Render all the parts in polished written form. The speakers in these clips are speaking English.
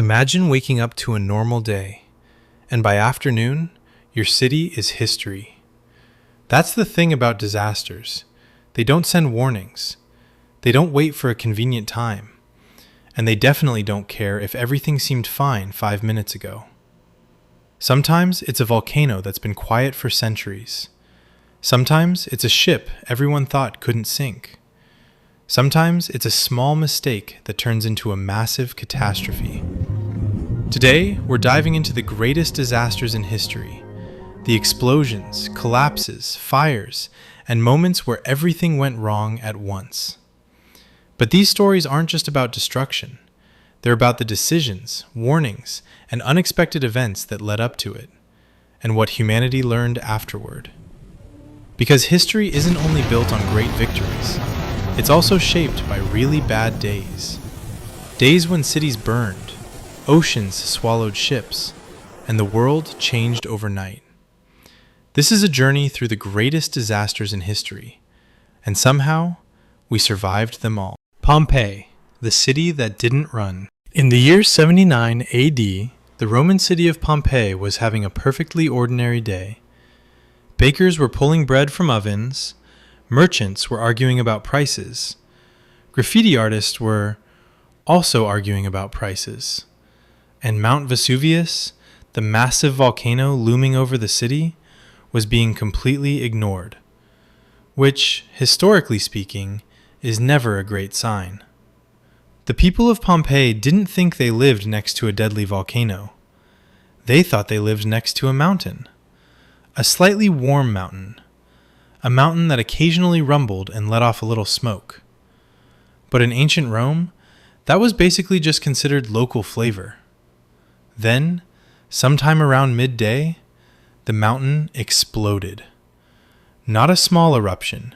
Imagine waking up to a normal day, and by afternoon, your city is history. That's the thing about disasters. They don't send warnings. They don't wait for a convenient time. And they definitely don't care if everything seemed fine 5 minutes ago. Sometimes it's a volcano that's been quiet for centuries. Sometimes it's a ship everyone thought couldn't sink. Sometimes it's a small mistake that turns into a massive catastrophe. Today, we're diving into the greatest disasters in history. The explosions, collapses, fires, and moments where everything went wrong at once. But these stories aren't just about destruction. They're about the decisions, warnings, and unexpected events that led up to it, and what humanity learned afterward. Because history isn't only built on great victories, it's also shaped by really bad days. Days when cities burned, oceans swallowed ships, and the world changed overnight. This is a journey through the greatest disasters in history, and somehow, we survived them all. Pompeii, the city that didn't run. In the year 79 AD, the Roman city of Pompeii was having a perfectly ordinary day. Bakers were pulling bread from ovens, merchants were arguing about prices, graffiti artists were also arguing about prices, and Mount Vesuvius, the massive volcano looming over the city, was being completely ignored, which, historically speaking, is never a great sign. The people of Pompeii didn't think they lived next to a deadly volcano. They thought they lived next to a mountain. A slightly warm mountain. A mountain that occasionally rumbled and let off a little smoke. But in ancient Rome, that was basically just considered local flavor. Then, sometime around midday, the mountain exploded. Not a small eruption.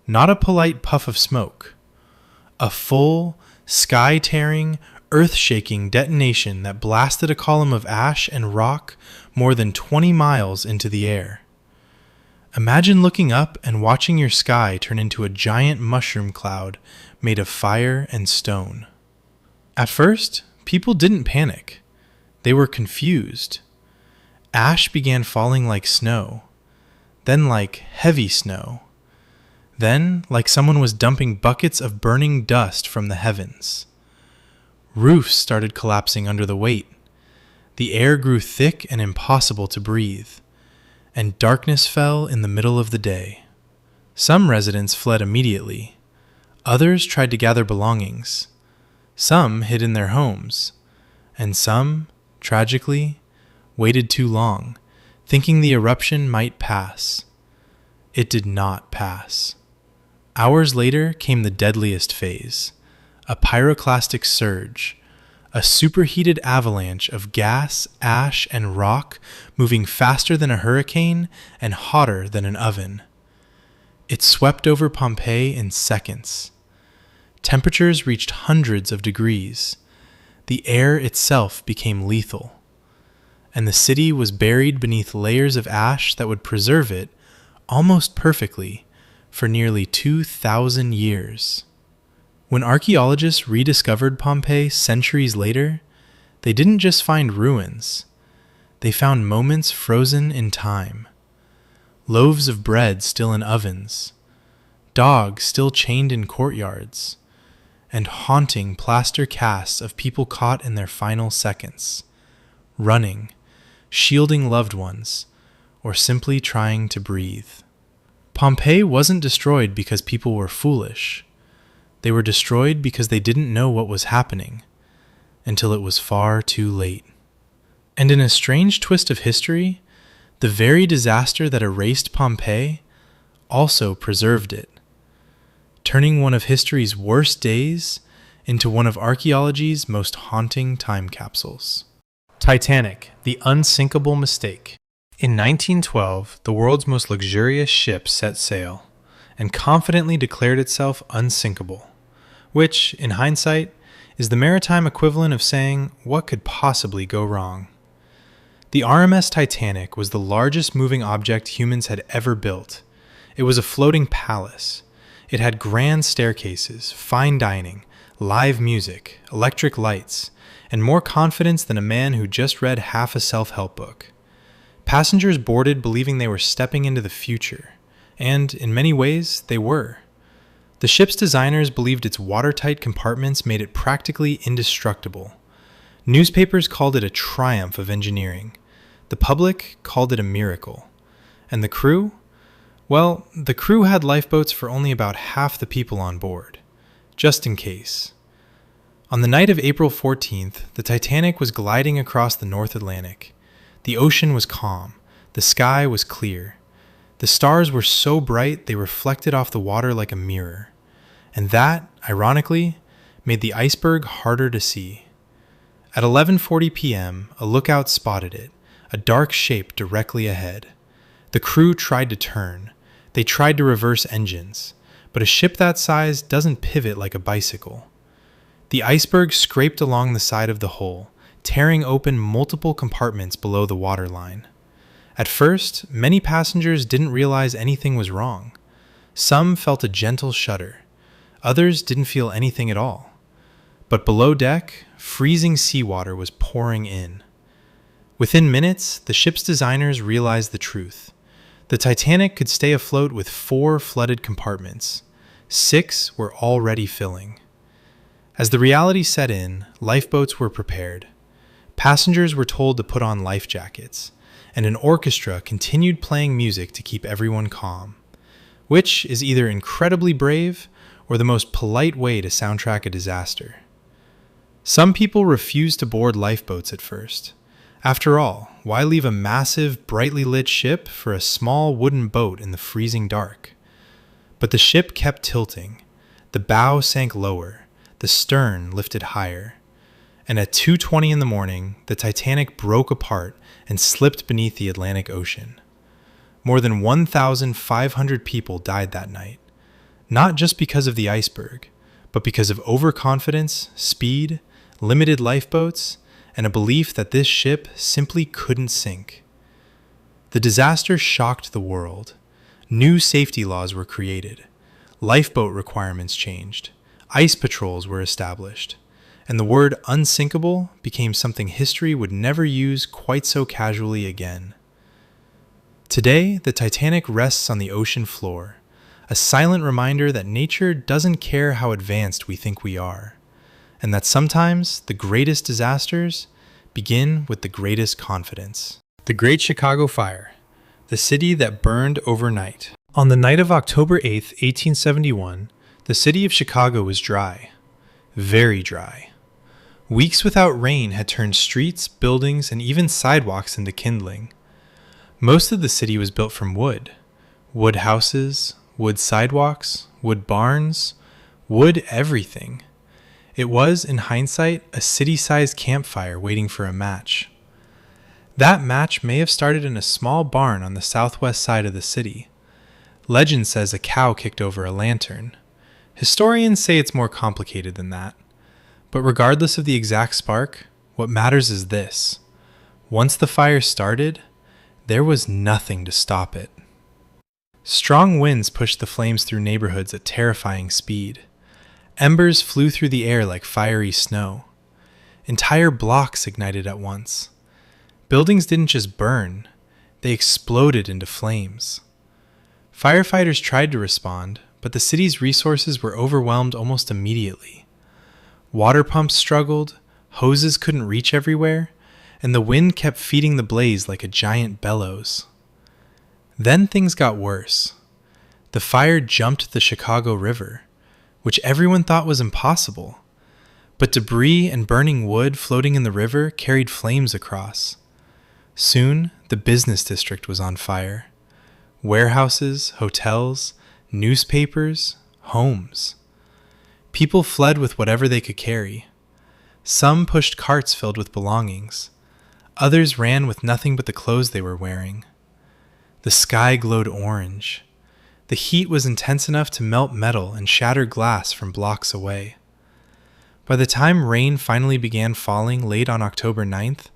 Not a polite puff of smoke. A full, sky-tearing, earth-shaking detonation that blasted a column of ash and rock more than 20 miles into the air. Imagine looking up and watching your sky turn into a giant mushroom cloud made of fire and stone. At first, people didn't panic. They were confused. Ash began falling like snow, then like heavy snow. Then, like someone was dumping buckets of burning dust from the heavens. Roofs started collapsing under the weight. The air grew thick and impossible to breathe, and darkness fell in the middle of the day. Some residents fled immediately. Others tried to gather belongings. Some hid in their homes, and some, tragically, waited too long, thinking the eruption might pass. It did not pass. Hours later came the deadliest phase, a pyroclastic surge, a superheated avalanche of gas, ash, and rock moving faster than a hurricane and hotter than an oven. It swept over Pompeii in seconds. Temperatures reached hundreds of degrees. The air itself became lethal, and the city was buried beneath layers of ash that would preserve it almost perfectly for nearly 2,000 years. When archaeologists rediscovered Pompeii centuries later, they didn't just find ruins. They found moments frozen in time. Loaves of bread still in ovens, dogs still chained in courtyards, and haunting plaster casts of people caught in their final seconds, running, shielding loved ones, or simply trying to breathe. Pompeii wasn't destroyed because people were foolish. They were destroyed because they didn't know what was happening, until it was far too late. And in a strange twist of history, the very disaster that erased Pompeii also preserved it, turning one of history's worst days into one of archaeology's most haunting time capsules. Titanic, the unsinkable mistake. In 1912, the world's most luxurious ship set sail and confidently declared itself unsinkable, which, in hindsight, is the maritime equivalent of saying, what could possibly go wrong? The RMS Titanic was the largest moving object humans had ever built. It was a floating palace. It had grand staircases, fine dining, live music, electric lights, and more confidence than a man who just read half a self-help book. Passengers boarded believing they were stepping into the future, and in many ways, they were. The ship's designers believed its watertight compartments made it practically indestructible. Newspapers called it a triumph of engineering. The public called it a miracle. And the crew? Well, the crew had lifeboats for only about half the people on board, just in case. On the night of April 14th, the Titanic was gliding across the North Atlantic. The ocean was calm. The sky was clear. The stars were so bright they reflected off the water like a mirror. And that, ironically, made the iceberg harder to see. At 11:40 p.m., a lookout spotted it, a dark shape directly ahead. The crew tried to turn. They tried to reverse engines, but a ship that size doesn't pivot like a bicycle. The iceberg scraped along the side of the hull, tearing open multiple compartments below the waterline. At first, many passengers didn't realize anything was wrong. Some felt a gentle shudder. Others didn't feel anything at all. But below deck, freezing seawater was pouring in. Within minutes, the ship's designers realized the truth. The Titanic could stay afloat with 4 flooded compartments. 6 were already filling. As the reality set in, lifeboats were prepared. Passengers were told to put on life jackets, and an orchestra continued playing music to keep everyone calm, which is either incredibly brave or the most polite way to soundtrack a disaster. Some people refused to board lifeboats at first. After all, why leave a massive, brightly lit ship for a small wooden boat in the freezing dark? But the ship kept tilting. The bow sank lower. The stern lifted higher. And at 2:20 in the morning, the Titanic broke apart and slipped beneath the Atlantic Ocean. More than 1,500 people died that night, not just because of the iceberg, but because of overconfidence, speed, limited lifeboats, and a belief that this ship simply couldn't sink. The disaster shocked the world. New safety laws were created. Lifeboat requirements changed. Ice patrols were established. And the word unsinkable became something history would never use quite so casually again. Today, the Titanic rests on the ocean floor, a silent reminder that nature doesn't care how advanced we think we are, and that sometimes the greatest disasters begin with the greatest confidence. The Great Chicago Fire, the city that burned overnight. On the night of October 8, 1871, the city of Chicago was dry, very dry. Weeks without rain had turned streets, buildings, and even sidewalks into kindling. Most of the city was built from wood. Wood houses, wood sidewalks, wood barns, wood everything. It was, in hindsight, a city-sized campfire waiting for a match. That match may have started in a small barn on the southwest side of the city. Legend says a cow kicked over a lantern. Historians say it's more complicated than that. But regardless of the exact spark, what matters is this. Once the fire started, there was nothing to stop it. Strong winds pushed the flames through neighborhoods at terrifying speed. Embers flew through the air like fiery snow. Entire blocks ignited at once. Buildings didn't just burn, they exploded into flames. Firefighters tried to respond, but the city's resources were overwhelmed almost immediately. Water pumps struggled, hoses couldn't reach everywhere, and the wind kept feeding the blaze like a giant bellows. Then things got worse. The fire jumped the Chicago River, which everyone thought was impossible. But debris and burning wood floating in the river carried flames across. Soon, the business district was on fire. Warehouses, hotels, newspapers, homes. People fled with whatever they could carry. Some pushed carts filled with belongings. Others ran with nothing but the clothes they were wearing. The sky glowed orange. The heat was intense enough to melt metal and shatter glass from blocks away. By the time rain finally began falling late on October 9th,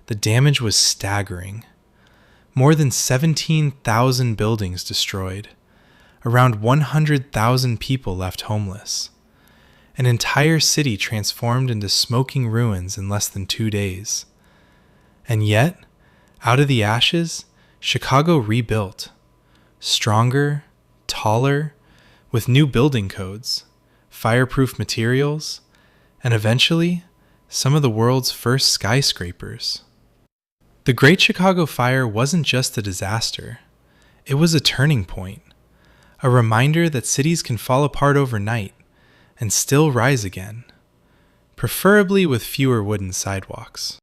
the damage was staggering. More than 17,000 buildings destroyed. Around 100,000 people left homeless. An entire city transformed into smoking ruins in less than 2 days. And yet, out of the ashes, Chicago rebuilt. Stronger, taller, with new building codes, fireproof materials, and eventually, some of the world's first skyscrapers. The Great Chicago Fire wasn't just a disaster. It was a turning point, a reminder that cities can fall apart overnight and still rise again, preferably with fewer wooden sidewalks.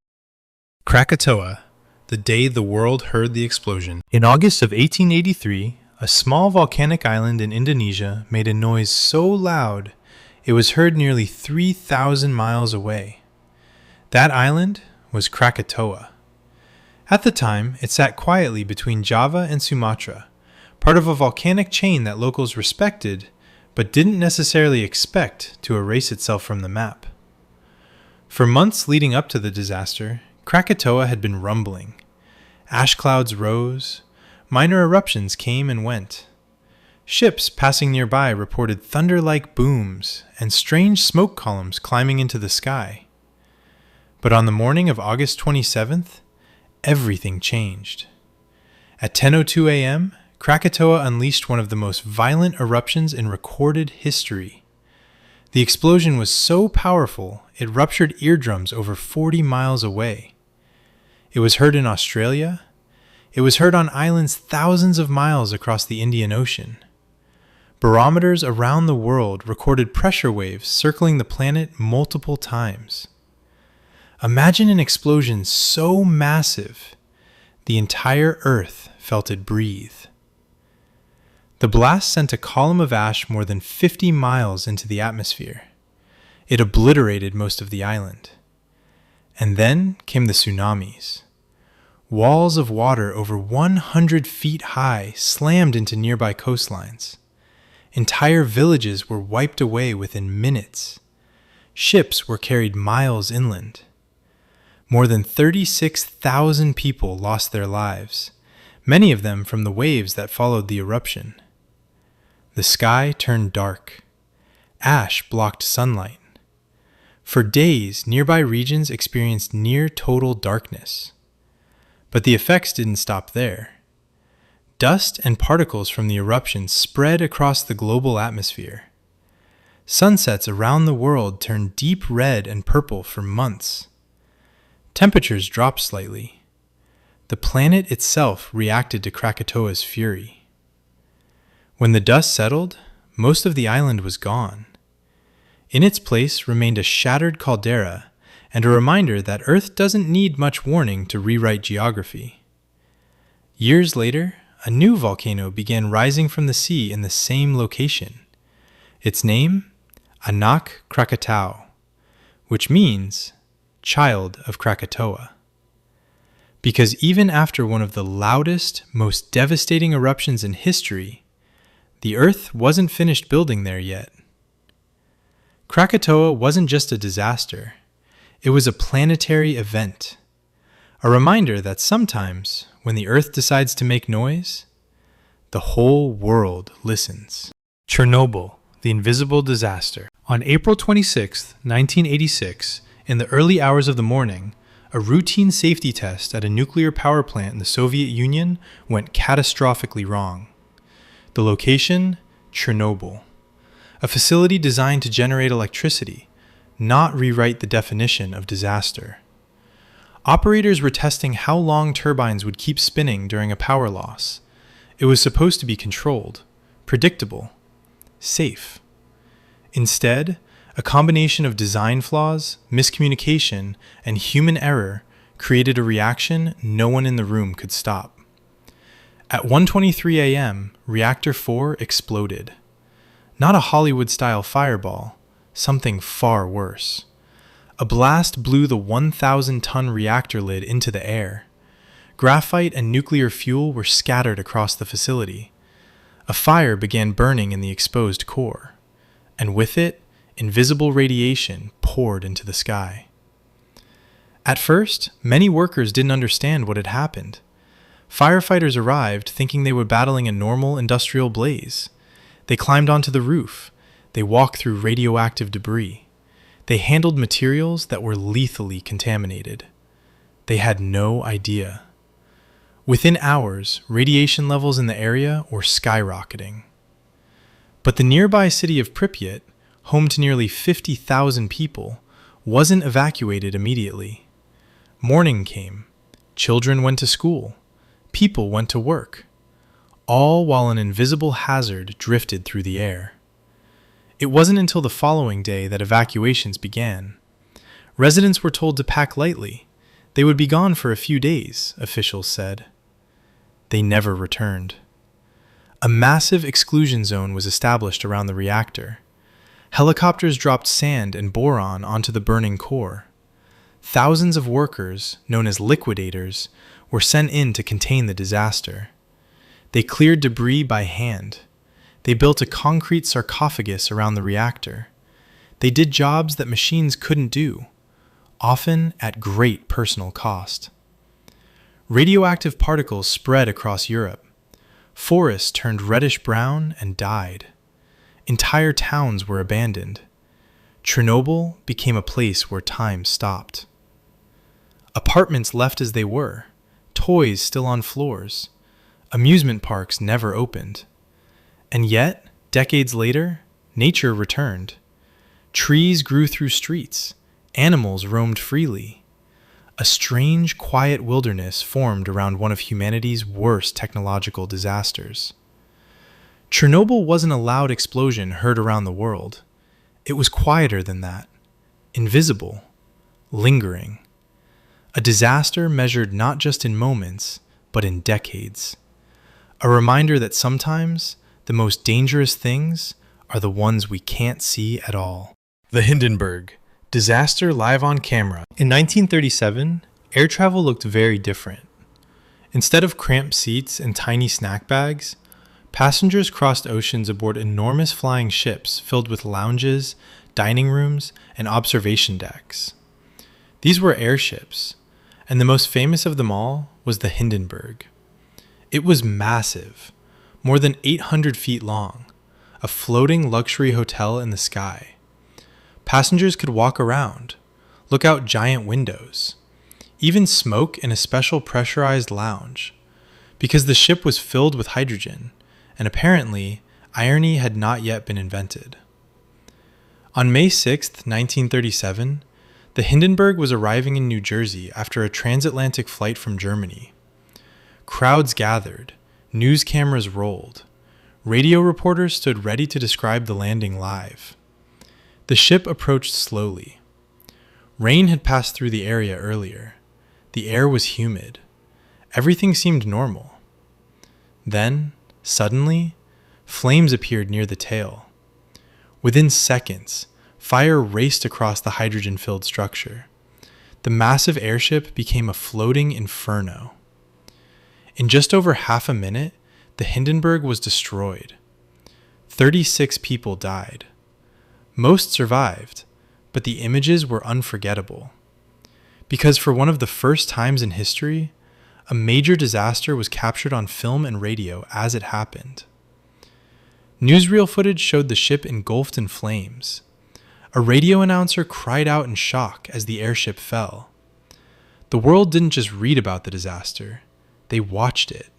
Krakatoa, the day the world heard the explosion. In August of 1883, a small volcanic island in Indonesia made a noise so loud it was heard nearly 3,000 miles away. That island was Krakatoa. At the time, it sat quietly between Java and Sumatra, part of a volcanic chain that locals respected but didn't necessarily expect to erase itself from the map. For months leading up to the disaster, Krakatoa had been rumbling. Ash clouds rose, minor eruptions came and went. Ships passing nearby reported thunder-like booms and strange smoke columns climbing into the sky. But on the morning of August 27th, everything changed. At 10:02 a.m., Krakatoa unleashed one of the most violent eruptions in recorded history. The explosion was so powerful, it ruptured eardrums over 40 miles away. It was heard in Australia. It was heard on islands thousands of miles across the Indian Ocean. Barometers around the world recorded pressure waves circling the planet multiple times. Imagine an explosion so massive, the entire Earth felt it breathe. The blast sent a column of ash more than 50 miles into the atmosphere. It obliterated most of the island. And then came the tsunamis. Walls of water over 100 feet high slammed into nearby coastlines. Entire villages were wiped away within minutes. Ships were carried miles inland. More than 36,000 people lost their lives, many of them from the waves that followed the eruption. The sky turned dark. Ash blocked sunlight. For days, nearby regions experienced near-total darkness. But the effects didn't stop there. Dust and particles from the eruption spread across the global atmosphere. Sunsets around the world turned deep red and purple for months. Temperatures dropped slightly. The planet itself reacted to Krakatoa's fury. When the dust settled, most of the island was gone. In its place remained a shattered caldera and a reminder that Earth doesn't need much warning to rewrite geography. Years later, a new volcano began rising from the sea in the same location. Its name? Anak Krakatau, which means Child of Krakatoa. Because even after one of the loudest, most devastating eruptions in history, the Earth wasn't finished building there yet. Krakatoa wasn't just a disaster. It was a planetary event. A reminder that sometimes, when the Earth decides to make noise, the whole world listens. Chernobyl, the invisible disaster. On April 26, 1986, in the early hours of the morning, a routine safety test at a nuclear power plant in the Soviet Union went catastrophically wrong. The location? Chernobyl. A facility designed to generate electricity, not rewrite the definition of disaster. Operators were testing how long turbines would keep spinning during a power loss. It was supposed to be controlled, predictable, safe. Instead, a combination of design flaws, miscommunication, and human error created a reaction no one in the room could stop. At 1:23 a.m., Reactor 4 exploded. Not a Hollywood-style fireball, something far worse. A blast blew the 1,000-ton reactor lid into the air. Graphite and nuclear fuel were scattered across the facility. A fire began burning in the exposed core, and with it, invisible radiation poured into the sky. At first, many workers didn't understand what had happened. Firefighters arrived thinking they were battling a normal industrial blaze. They climbed onto the roof. They walked through radioactive debris. They handled materials that were lethally contaminated. They had no idea. Within hours, radiation levels in the area were skyrocketing. But the nearby city of Pripyat, home to nearly 50,000 people, wasn't evacuated immediately. Morning came. Children went to school. People went to work. All while an invisible hazard drifted through the air. It wasn't until the following day that evacuations began. Residents were told to pack lightly. They would be gone for a few days, officials said. They never returned. A massive exclusion zone was established around the reactor. Helicopters dropped sand and boron onto the burning core. Thousands of workers, known as liquidators, were sent in to contain the disaster. They cleared debris by hand. They built a concrete sarcophagus around the reactor. They did jobs that machines couldn't do, often at great personal cost. Radioactive particles spread across Europe. Forests turned reddish-brown and died. Entire towns were abandoned. Chernobyl became a place where time stopped. Apartments left as they were, toys still on floors. Amusement parks never opened. And yet, decades later, nature returned. Trees grew through streets. Animals roamed freely. A strange, quiet wilderness formed around one of humanity's worst technological disasters. Chernobyl wasn't a loud explosion heard around the world. It was quieter than that, invisible, lingering. A disaster measured not just in moments, but in decades. A reminder that sometimes the most dangerous things are the ones we can't see at all. The Hindenburg. Disaster live on camera. In 1937, air travel looked very different. Instead of cramped seats and tiny snack bags, passengers crossed oceans aboard enormous flying ships filled with lounges, dining rooms, and observation decks. These were airships, and the most famous of them all was the Hindenburg. It was massive, more than 800 feet long, a floating luxury hotel in the sky. Passengers could walk around, look out giant windows, even smoke in a special pressurized lounge, because the ship was filled with hydrogen, and apparently, irony had not yet been invented. On May 6, 1937, the Hindenburg was arriving in New Jersey after a transatlantic flight from Germany. Crowds gathered, news cameras rolled, radio reporters stood ready to describe the landing live. The ship approached slowly. Rain had passed through the area earlier. The air was humid. Everything seemed normal. Then, suddenly, flames appeared near the tail. Within seconds, fire raced across the hydrogen-filled structure. The massive airship became a floating inferno. In just over half a minute, the Hindenburg was destroyed. 36 people died. Most survived, but the images were unforgettable. Because for one of the first times in history, a major disaster was captured on film and radio as it happened. Newsreel footage showed the ship engulfed in flames. A radio announcer cried out in shock as the airship fell. The world didn't just read about the disaster, they watched it.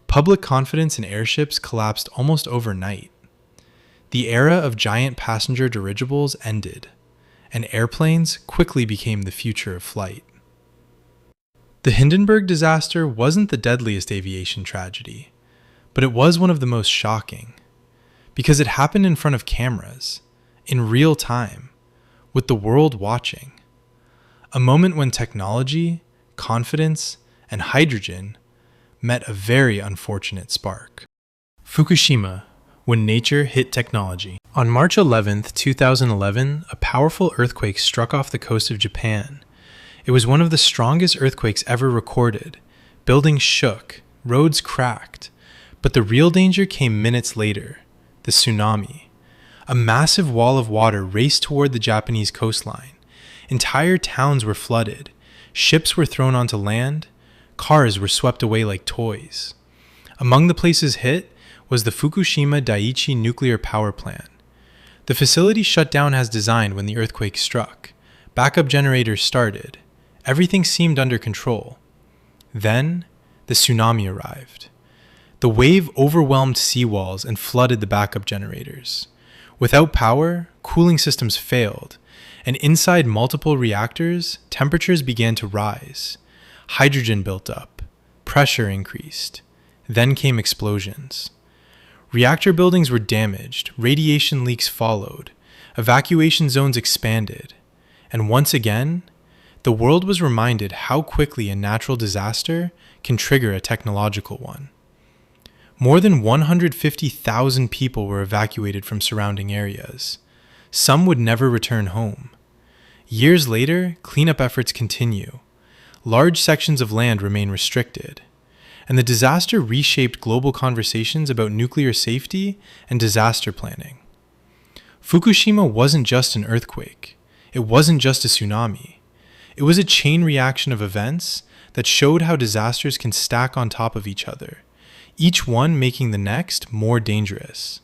Public confidence in airships collapsed almost overnight. The era of giant passenger dirigibles ended, and airplanes quickly became the future of flight. The Hindenburg disaster wasn't the deadliest aviation tragedy, but it was one of the most shocking, because it happened in front of cameras, in real time, with the world watching. A moment when technology, confidence, and hydrogen met a very unfortunate spark. Fukushima, when nature hit technology. On March 11, 2011, a powerful earthquake struck off the coast of Japan. It was one of the strongest earthquakes ever recorded. Buildings shook, roads cracked. But the real danger came minutes later, the tsunami. A massive wall of water raced toward the Japanese coastline. Entire towns were flooded. Ships were thrown onto land. Cars were swept away like toys. Among the places hit was the Fukushima Daiichi nuclear power plant. The facility shut down as designed when the earthquake struck. Backup generators started. Everything seemed under control. Then, the tsunami arrived. The wave overwhelmed seawalls and flooded the backup generators. Without power, cooling systems failed, and inside multiple reactors, temperatures began to rise. Hydrogen built up. Pressure increased. Then came explosions. Reactor buildings were damaged, radiation leaks followed, evacuation zones expanded, and once again, the world was reminded how quickly a natural disaster can trigger a technological one. More than 150,000 people were evacuated from surrounding areas. Some would never return home. Years later, cleanup efforts continue. Large sections of land remain restricted. And the disaster reshaped global conversations about nuclear safety and disaster planning. Fukushima wasn't just an earthquake. It wasn't just a tsunami. It was a chain reaction of events that showed how disasters can stack on top of each other, each one making the next more dangerous.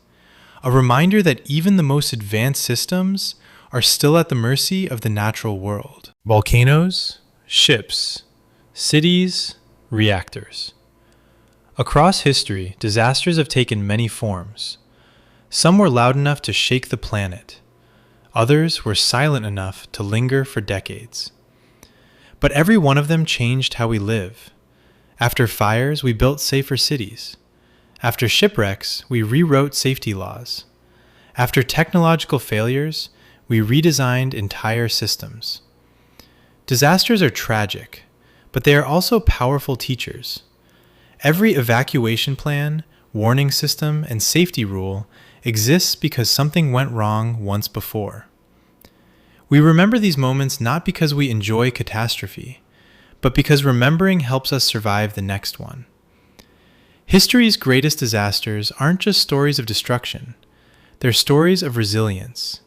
A reminder that even the most advanced systems are still at the mercy of the natural world. Volcanoes, ships, cities, reactors. Across history, disasters have taken many forms. Some were loud enough to shake the planet. Others were silent enough to linger for decades. But every one of them changed how we live. After fires, we built safer cities. After shipwrecks, we rewrote safety laws. After technological failures, we redesigned entire systems. Disasters are tragic, but they are also powerful teachers. Every evacuation plan, warning system, and safety rule exists because something went wrong once before. We remember these moments not because we enjoy catastrophe, but because remembering helps us survive the next one. History's greatest disasters aren't just stories of destruction, they're stories of resilience.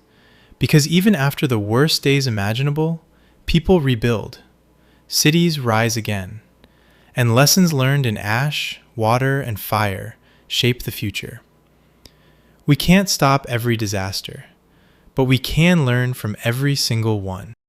Because even after the worst days imaginable, people rebuild, cities rise again. And lessons learned in ash, water, and fire shape the future. We can't stop every disaster, but we can learn from every single one.